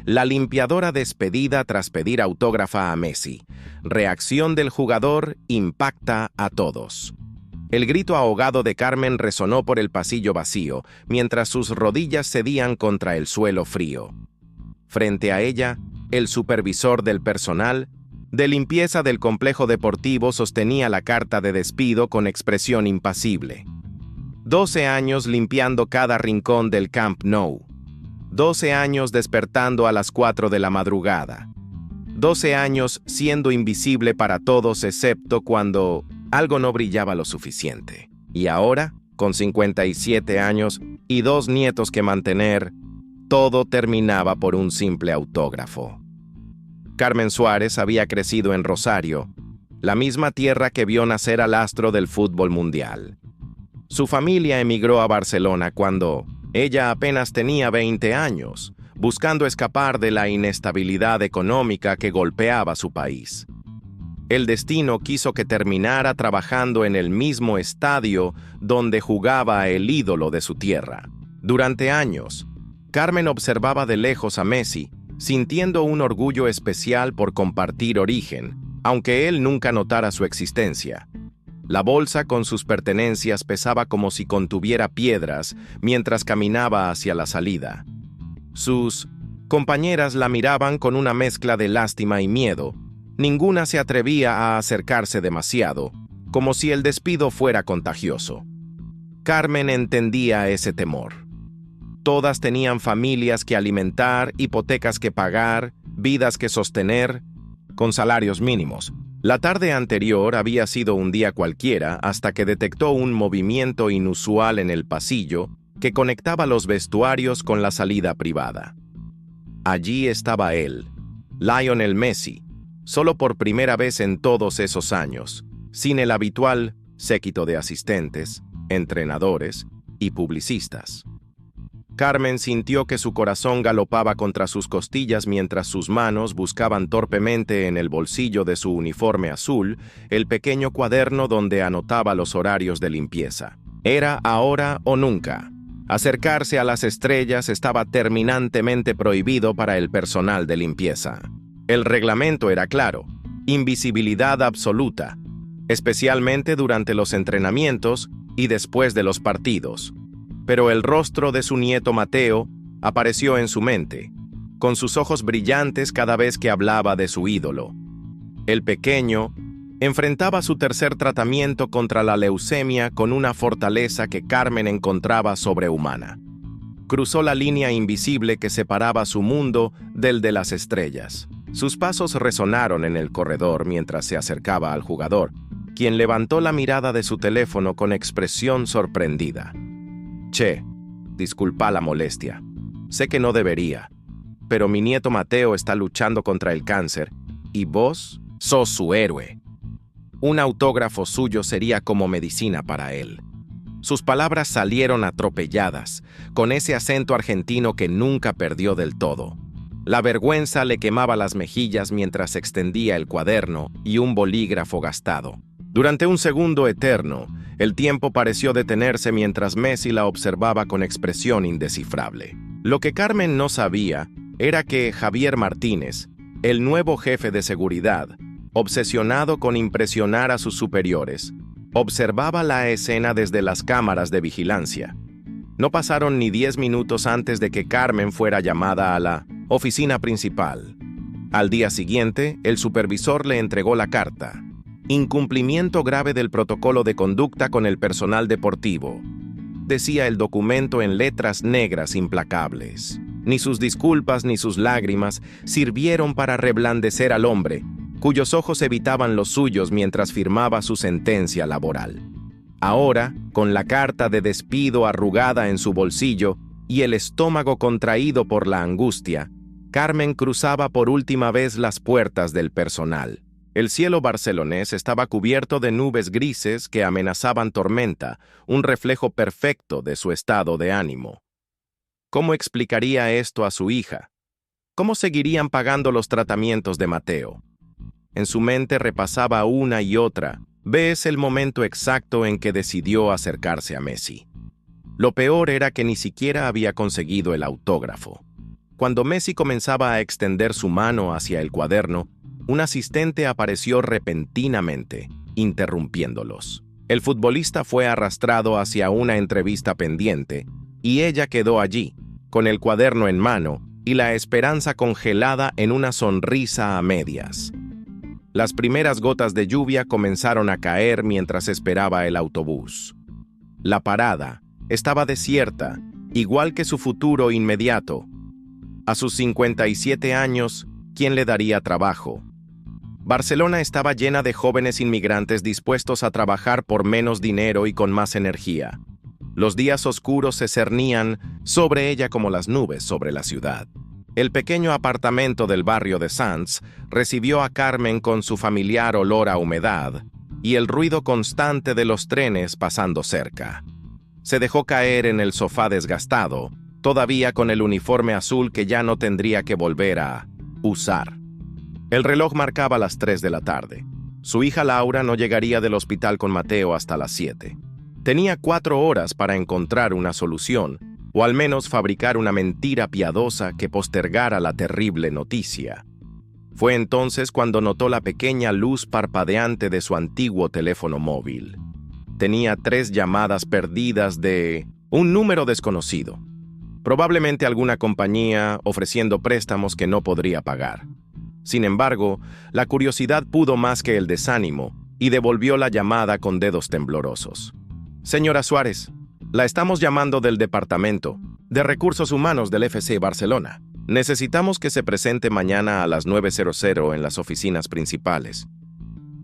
La limpiadora despedida tras pedir autógrafa a Messi. Reacción del jugador impacta a todos. El grito ahogado de Carmen resonó por el pasillo vacío, mientras sus rodillas cedían contra el suelo frío. Frente a ella, el supervisor del personal de limpieza del complejo deportivo sostenía la carta de despido con expresión impasible. 12 años limpiando cada rincón del Camp Nou. 12 años despertando a las 4 de la madrugada. 12 años siendo invisible para todos excepto cuando algo no brillaba lo suficiente. Y ahora, con 57 años y 2 nietos que mantener, todo terminaba por un simple autógrafo. Carmen Suárez había crecido en Rosario, la misma tierra que vio nacer al astro del fútbol mundial. Su familia emigró a Barcelona cuando ella apenas tenía 20 años, buscando escapar de la inestabilidad económica que golpeaba su país. El destino quiso que terminara trabajando en el mismo estadio donde jugaba el ídolo de su tierra. Durante años, Carmen observaba de lejos a Messi, sintiendo un orgullo especial por compartir origen, aunque él nunca notara su existencia. La bolsa con sus pertenencias pesaba como si contuviera piedras mientras caminaba hacia la salida. Sus compañeras la miraban con una mezcla de lástima y miedo. Ninguna se atrevía a acercarse demasiado, como si el despido fuera contagioso. Carmen entendía ese temor. Todas tenían familias que alimentar, hipotecas que pagar, vidas que sostener, con salarios mínimos. La tarde anterior había sido un día cualquiera hasta que detectó un movimiento inusual en el pasillo que conectaba los vestuarios con la salida privada. Allí estaba él, Lionel Messi, solo por primera vez en todos esos años, sin el habitual séquito de asistentes, entrenadores y publicistas. Carmen sintió que su corazón galopaba contra sus costillas mientras sus manos buscaban torpemente en el bolsillo de su uniforme azul el pequeño cuaderno donde anotaba los horarios de limpieza. Era ahora o nunca. Acercarse a las estrellas estaba terminantemente prohibido para el personal de limpieza. El reglamento era claro: invisibilidad absoluta, especialmente durante los entrenamientos y después de los partidos. Pero el rostro de su nieto Mateo apareció en su mente, con sus ojos brillantes cada vez que hablaba de su ídolo. El pequeño enfrentaba su tercer tratamiento contra la leucemia con una fortaleza que Carmen encontraba sobrehumana. Cruzó la línea invisible que separaba su mundo del de las estrellas. Sus pasos resonaron en el corredor mientras se acercaba al jugador, quien levantó la mirada de su teléfono con expresión sorprendida. Che, disculpa la molestia. Sé que no debería, pero mi nieto Mateo está luchando contra el cáncer y vos sos su héroe. Un autógrafo suyo sería como medicina para él. Sus palabras salieron atropelladas, con ese acento argentino que nunca perdió del todo. La vergüenza le quemaba las mejillas mientras extendía el cuaderno y un bolígrafo gastado. Durante un segundo eterno, el tiempo pareció detenerse mientras Messi la observaba con expresión indescifrable. Lo que Carmen no sabía era que Javier Martínez, el nuevo jefe de seguridad, obsesionado con impresionar a sus superiores, observaba la escena desde las cámaras de vigilancia. No pasaron ni 10 minutos antes de que Carmen fuera llamada a la oficina principal. Al día siguiente, el supervisor le entregó la carta. Incumplimiento grave del protocolo de conducta con el personal deportivo, decía el documento en letras negras implacables. Ni sus disculpas ni sus lágrimas sirvieron para reblandecer al hombre, cuyos ojos evitaban los suyos mientras firmaba su sentencia laboral. Ahora, con la carta de despido arrugada en su bolsillo y el estómago contraído por la angustia, Carmen cruzaba por última vez las puertas del personal. El cielo barcelonés estaba cubierto de nubes grises que amenazaban tormenta, un reflejo perfecto de su estado de ánimo. ¿Cómo explicaría esto a su hija? ¿Cómo seguirían pagando los tratamientos de Mateo? En su mente repasaba una y otra vez el momento exacto en que decidió acercarse a Messi. Lo peor era que ni siquiera había conseguido el autógrafo. Cuando Messi comenzaba a extender su mano hacia el cuaderno, un asistente apareció repentinamente, interrumpiéndolos. El futbolista fue arrastrado hacia una entrevista pendiente, y ella quedó allí, con el cuaderno en mano y la esperanza congelada en una sonrisa a medias. Las primeras gotas de lluvia comenzaron a caer mientras esperaba el autobús. La parada estaba desierta, igual que su futuro inmediato. A sus 57 años, ¿quién le daría trabajo? Barcelona estaba llena de jóvenes inmigrantes dispuestos a trabajar por menos dinero y con más energía. Los días oscuros se cernían sobre ella como las nubes sobre la ciudad. El pequeño apartamento del barrio de Sants recibió a Carmen con su familiar olor a humedad y el ruido constante de los trenes pasando cerca. Se dejó caer en el sofá desgastado, todavía con el uniforme azul que ya no tendría que volver a usar. El reloj marcaba las 3 de la tarde. Su hija Laura no llegaría del hospital con Mateo hasta las 7. Tenía 4 horas para encontrar una solución, o al menos fabricar una mentira piadosa que postergara la terrible noticia. Fue entonces cuando notó la pequeña luz parpadeante de su antiguo teléfono móvil. Tenía 3 llamadas perdidas de un número desconocido. Probablemente alguna compañía ofreciendo préstamos que no podría pagar. Sin embargo, la curiosidad pudo más que el desánimo y devolvió la llamada con dedos temblorosos. Señora Suárez, la estamos llamando del Departamento de Recursos Humanos del FC Barcelona. Necesitamos que se presente mañana a las 9:00 en las oficinas principales.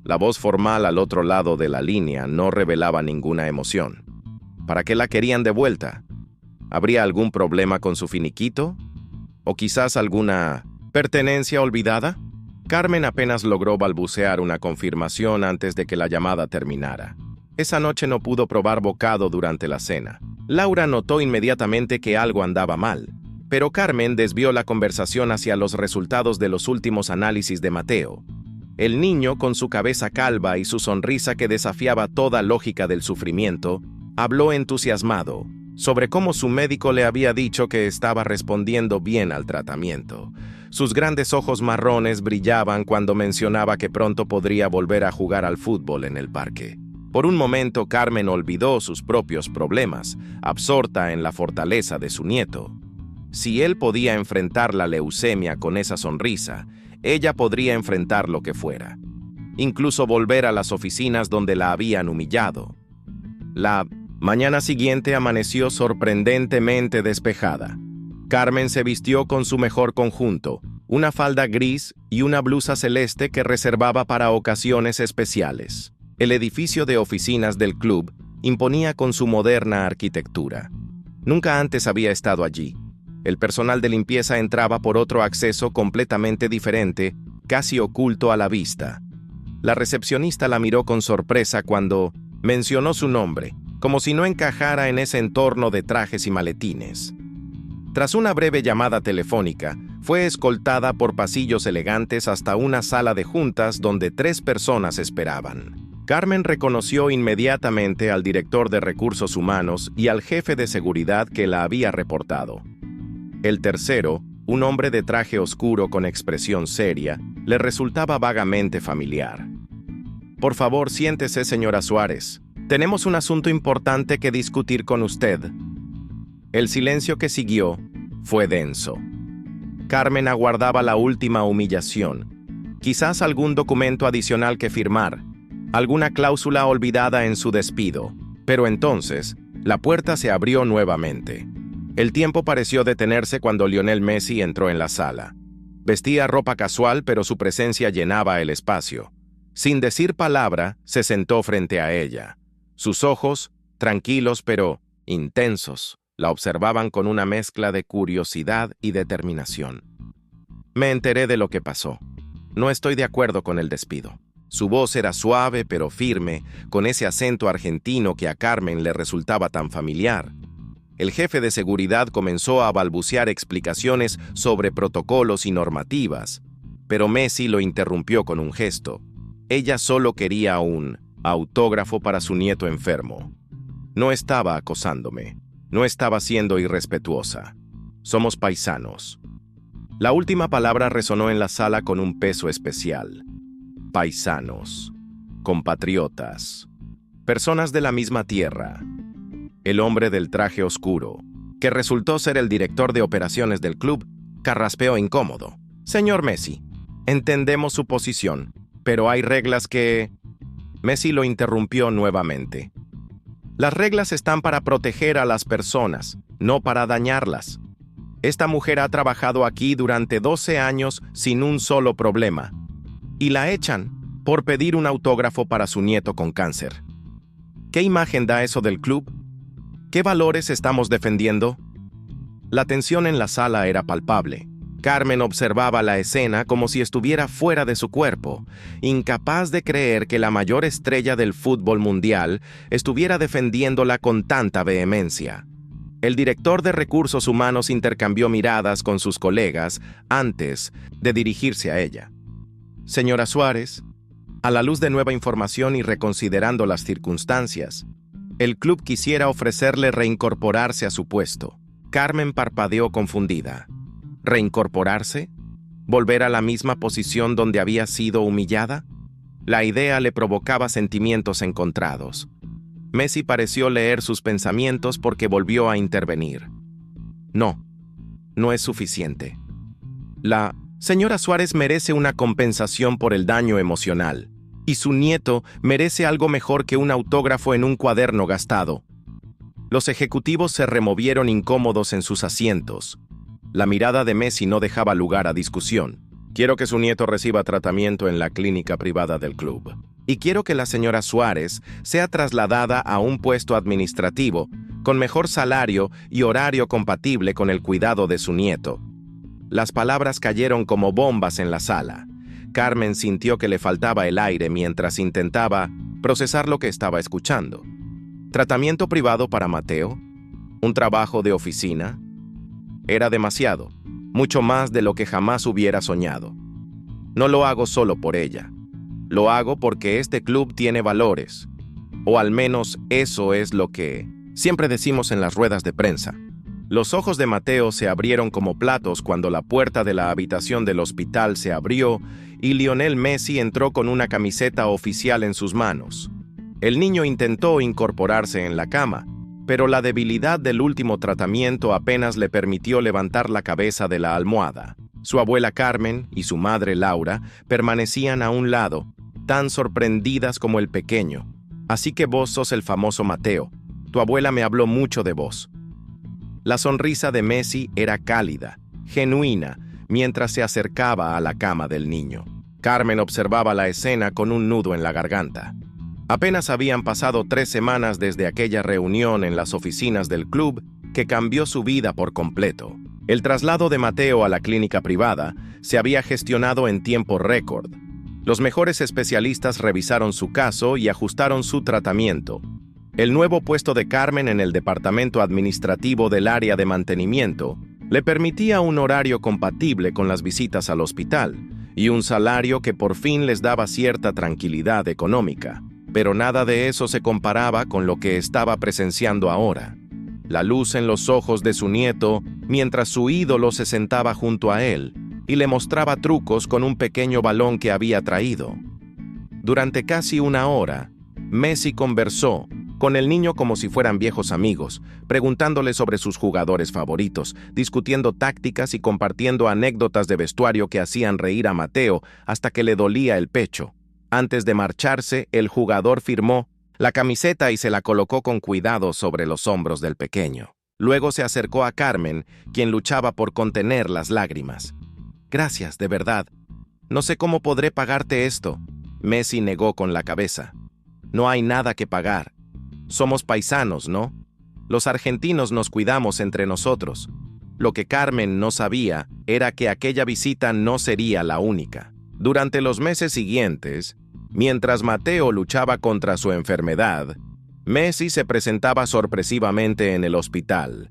La voz formal al otro lado de la línea no revelaba ninguna emoción. ¿Para qué la querían de vuelta? ¿Habría algún problema con su finiquito? ¿O quizás alguna pertenencia olvidada? Carmen apenas logró balbucear una confirmación antes de que la llamada terminara. Esa noche no pudo probar bocado durante la cena. Laura notó inmediatamente que algo andaba mal, pero Carmen desvió la conversación hacia los resultados de los últimos análisis de Mateo. El niño, con su cabeza calva y su sonrisa que desafiaba toda lógica del sufrimiento, habló entusiasmado sobre cómo su médico le había dicho que estaba respondiendo bien al tratamiento. Sus grandes ojos marrones brillaban cuando mencionaba que pronto podría volver a jugar al fútbol en el parque. Por un momento, Carmen olvidó sus propios problemas, absorta en la fortaleza de su nieto. Si él podía enfrentar la leucemia con esa sonrisa, ella podría enfrentar lo que fuera. Incluso volver a las oficinas donde la habían humillado. La mañana siguiente amaneció sorprendentemente despejada. Carmen se vistió con su mejor conjunto, una falda gris y una blusa celeste que reservaba para ocasiones especiales. El edificio de oficinas del club imponía con su moderna arquitectura. Nunca antes había estado allí. El personal de limpieza entraba por otro acceso completamente diferente, casi oculto a la vista. La recepcionista la miró con sorpresa cuando mencionó su nombre, como si no encajara en ese entorno de trajes y maletines. Tras una breve llamada telefónica, fue escoltada por pasillos elegantes hasta una sala de juntas donde 3 personas esperaban. Carmen reconoció inmediatamente al director de Recursos Humanos y al jefe de seguridad que la había reportado. El tercero, un hombre de traje oscuro con expresión seria, le resultaba vagamente familiar. Por favor, siéntese, señora Suárez. Tenemos un asunto importante que discutir con usted. El silencio que siguió fue denso. Carmen aguardaba la última humillación. Quizás algún documento adicional que firmar, alguna cláusula olvidada en su despido. Pero entonces, la puerta se abrió nuevamente. El tiempo pareció detenerse cuando Lionel Messi entró en la sala. Vestía ropa casual, pero su presencia llenaba el espacio. Sin decir palabra, se sentó frente a ella. Sus ojos, tranquilos pero intensos, la observaban con una mezcla de curiosidad y determinación. Me enteré de lo que pasó. No estoy de acuerdo con el despido. Su voz era suave pero firme, con ese acento argentino que a Carmen le resultaba tan familiar. El jefe de seguridad comenzó a balbucear explicaciones sobre protocolos y normativas, pero Messi lo interrumpió con un gesto. Ella solo quería un autógrafo para su nieto enfermo. No estaba acosándome, no estaba siendo irrespetuosa. Somos paisanos. La última palabra resonó en la sala con un peso especial. Paisanos, compatriotas, personas de la misma tierra. El hombre del traje oscuro, que resultó ser el director de operaciones del club, carraspeó incómodo. Señor Messi, entendemos su posición, pero hay reglas que... Messi lo interrumpió nuevamente. Las reglas están para proteger a las personas, no para dañarlas. Esta mujer ha trabajado aquí durante 12 años sin un solo problema. Y la echan por pedir un autógrafo para su nieto con cáncer. ¿Qué imagen da eso del club? ¿Qué valores estamos defendiendo? La tensión en la sala era palpable. Carmen observaba la escena como si estuviera fuera de su cuerpo, incapaz de creer que la mayor estrella del fútbol mundial estuviera defendiéndola con tanta vehemencia. El director de Recursos Humanos intercambió miradas con sus colegas antes de dirigirse a ella. Señora Suárez, a la luz de nueva información y reconsiderando las circunstancias, el club quisiera ofrecerle reincorporarse a su puesto. Carmen parpadeó confundida. ¿Reincorporarse? ¿Volver a la misma posición donde había sido humillada? La idea le provocaba sentimientos encontrados. Messi pareció leer sus pensamientos porque volvió a intervenir. No, no es suficiente. La señora Suárez merece una compensación por el daño emocional, y su nieto merece algo mejor que un autógrafo en un cuaderno gastado. Los ejecutivos se removieron incómodos en sus asientos. La mirada de Messi no dejaba lugar a discusión. Quiero que su nieto reciba tratamiento en la clínica privada del club. Y quiero que la señora Suárez sea trasladada a un puesto administrativo, con mejor salario y horario compatible con el cuidado de su nieto. Las palabras cayeron como bombas en la sala. Carmen sintió que le faltaba el aire mientras intentaba procesar lo que estaba escuchando. ¿Tratamiento privado para Mateo? ¿Un trabajo de oficina? Era demasiado, mucho más de lo que jamás hubiera soñado. No lo hago solo por ella. Lo hago porque este club tiene valores. O al menos eso es lo que siempre decimos en las ruedas de prensa. Los ojos de Mateo se abrieron como platos cuando la puerta de la habitación del hospital se abrió y Lionel Messi entró con una camiseta oficial en sus manos. El niño intentó incorporarse en la cama, pero la debilidad del último tratamiento apenas le permitió levantar la cabeza de la almohada. Su abuela Carmen y su madre Laura permanecían a un lado, tan sorprendidas como el pequeño. Así que vos sos el famoso Mateo. Tu abuela me habló mucho de vos. La sonrisa de Messi era cálida, genuina, mientras se acercaba a la cama del niño. Carmen observaba la escena con un nudo en la garganta. Apenas habían pasado 3 semanas desde aquella reunión en las oficinas del club que cambió su vida por completo. El traslado de Mateo a la clínica privada se había gestionado en tiempo récord. Los mejores especialistas revisaron su caso y ajustaron su tratamiento. El nuevo puesto de Carmen en el departamento administrativo del área de mantenimiento le permitía un horario compatible con las visitas al hospital y un salario que por fin les daba cierta tranquilidad económica. Pero nada de eso se comparaba con lo que estaba presenciando ahora. La luz en los ojos de su nieto mientras su ídolo se sentaba junto a él y le mostraba trucos con un pequeño balón que había traído. Durante casi 1 hora, Messi conversó con el niño como si fueran viejos amigos, preguntándole sobre sus jugadores favoritos, discutiendo tácticas y compartiendo anécdotas de vestuario que hacían reír a Mateo hasta que le dolía el pecho. Antes de marcharse, el jugador firmó la camiseta y se la colocó con cuidado sobre los hombros del pequeño. Luego se acercó a Carmen, quien luchaba por contener las lágrimas. Gracias, de verdad. No sé cómo podré pagarte esto. Messi negó con la cabeza. No hay nada que pagar. Somos paisanos, ¿no? Los argentinos nos cuidamos entre nosotros. Lo que Carmen no sabía era que aquella visita no sería la única. Durante los meses siguientes, mientras Mateo luchaba contra su enfermedad, Messi se presentaba sorpresivamente en el hospital.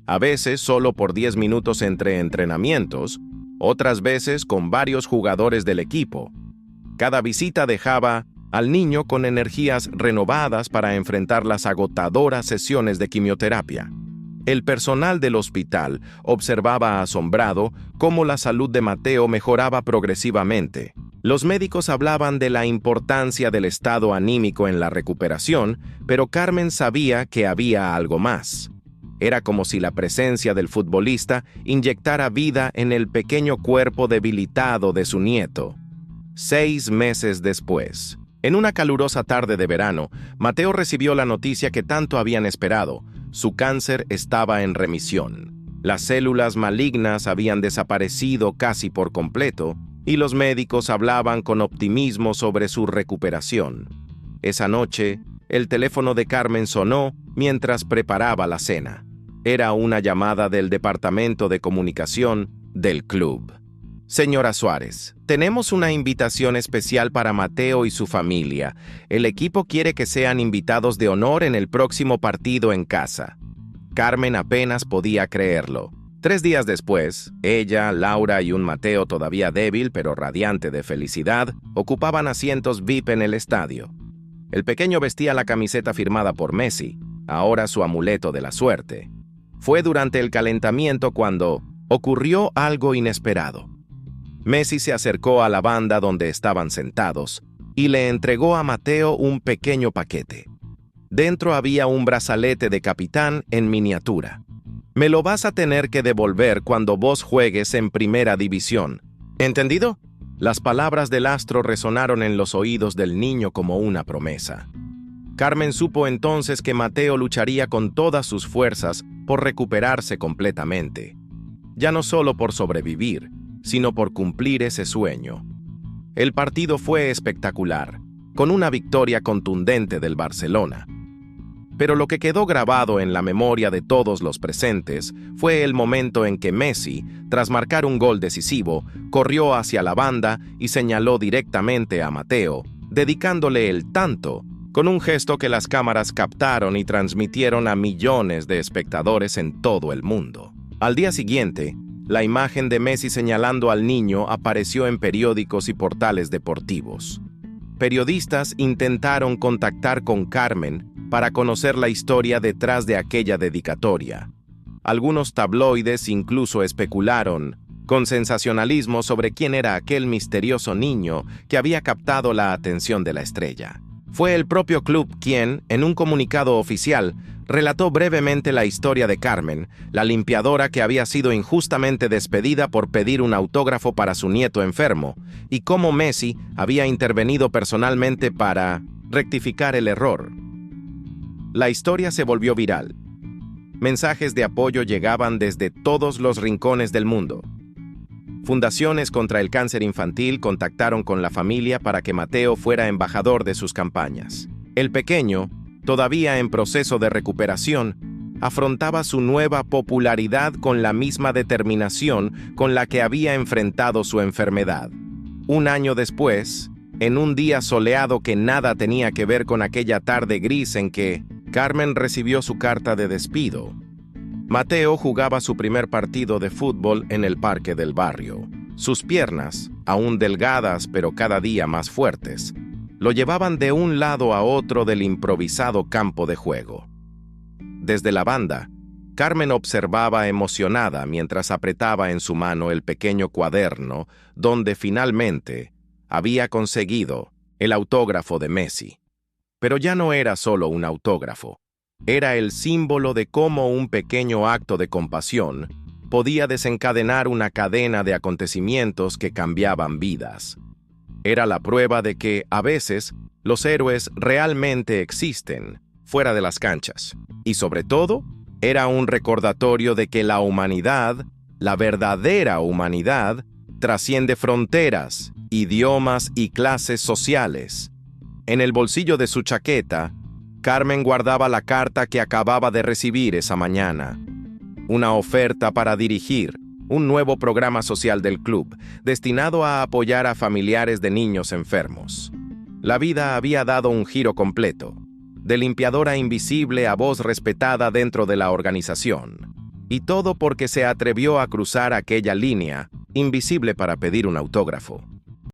A veces solo por 10 minutos entre entrenamientos, otras veces con varios jugadores del equipo. Cada visita dejaba al niño con energías renovadas para enfrentar las agotadoras sesiones de quimioterapia. El personal del hospital observaba asombrado cómo la salud de Mateo mejoraba progresivamente. Los médicos hablaban de la importancia del estado anímico en la recuperación, pero Carmen sabía que había algo más. Era como si la presencia del futbolista inyectara vida en el pequeño cuerpo debilitado de su nieto. 6 meses después, en una calurosa tarde de verano, Mateo recibió la noticia que tanto habían esperado. Su cáncer estaba en remisión. Las células malignas habían desaparecido casi por completo y los médicos hablaban con optimismo sobre su recuperación. Esa noche, el teléfono de Carmen sonó mientras preparaba la cena. Era una llamada del departamento de comunicación del club. Señora Suárez, tenemos una invitación especial para Mateo y su familia. El equipo quiere que sean invitados de honor en el próximo partido en casa. Carmen apenas podía creerlo. 3 días después, ella, Laura y un Mateo todavía débil pero radiante de felicidad, ocupaban asientos VIP en el estadio. El pequeño vestía la camiseta firmada por Messi, ahora su amuleto de la suerte. Fue durante el calentamiento cuando ocurrió algo inesperado. Messi se acercó a la banda donde estaban sentados y le entregó a Mateo un pequeño paquete. Dentro había un brazalete de capitán en miniatura. Me lo vas a tener que devolver cuando vos juegues en primera división. ¿Entendido? Las palabras del astro resonaron en los oídos del niño como una promesa. Carmen supo entonces que Mateo lucharía con todas sus fuerzas por recuperarse completamente. Ya no solo por sobrevivir, sino por cumplir ese sueño. El partido fue espectacular, con una victoria contundente del Barcelona. Pero lo que quedó grabado en la memoria de todos los presentes fue el momento en que Messi, tras marcar un gol decisivo, corrió hacia la banda y señaló directamente a Mateo, dedicándole el tanto, con un gesto que las cámaras captaron y transmitieron a millones de espectadores en todo el mundo. Al día siguiente, la imagen de Messi señalando al niño apareció en periódicos y portales deportivos. Periodistas intentaron contactar con Carmen para conocer la historia detrás de aquella dedicatoria. Algunos tabloides incluso especularon, con sensacionalismo, sobre quién era aquel misterioso niño que había captado la atención de la estrella. Fue el propio club quien, en un comunicado oficial, relató brevemente la historia de Carmen, la limpiadora que había sido injustamente despedida por pedir un autógrafo para su nieto enfermo, y cómo Messi había intervenido personalmente para rectificar el error. La historia se volvió viral. Mensajes de apoyo llegaban desde todos los rincones del mundo. Fundaciones contra el cáncer infantil contactaron con la familia para que Mateo fuera embajador de sus campañas. El pequeño, todavía en proceso de recuperación, afrontaba su nueva popularidad con la misma determinación con la que había enfrentado su enfermedad. Un año después, en un día soleado que nada tenía que ver con aquella tarde gris en que Carmen recibió su carta de despido, Mateo jugaba su primer partido de fútbol en el parque del barrio. Sus piernas, aún delgadas pero cada día más fuertes, lo llevaban de un lado a otro del improvisado campo de juego. Desde la banda, Carmen observaba emocionada mientras apretaba en su mano el pequeño cuaderno donde finalmente había conseguido el autógrafo de Messi. Pero ya no era solo un autógrafo. Era el símbolo de cómo un pequeño acto de compasión podía desencadenar una cadena de acontecimientos que cambiaban vidas. Era la prueba de que, a veces, los héroes realmente existen, fuera de las canchas. Y sobre todo, era un recordatorio de que la humanidad, la verdadera humanidad, trasciende fronteras, idiomas y clases sociales. En el bolsillo de su chaqueta, Carmen guardaba la carta que acababa de recibir esa mañana. Una oferta para dirigir un nuevo programa social del club, destinado a apoyar a familiares de niños enfermos. La vida había dado un giro completo, de limpiadora invisible a voz respetada dentro de la organización. Y todo porque se atrevió a cruzar aquella línea, invisible para pedir un autógrafo.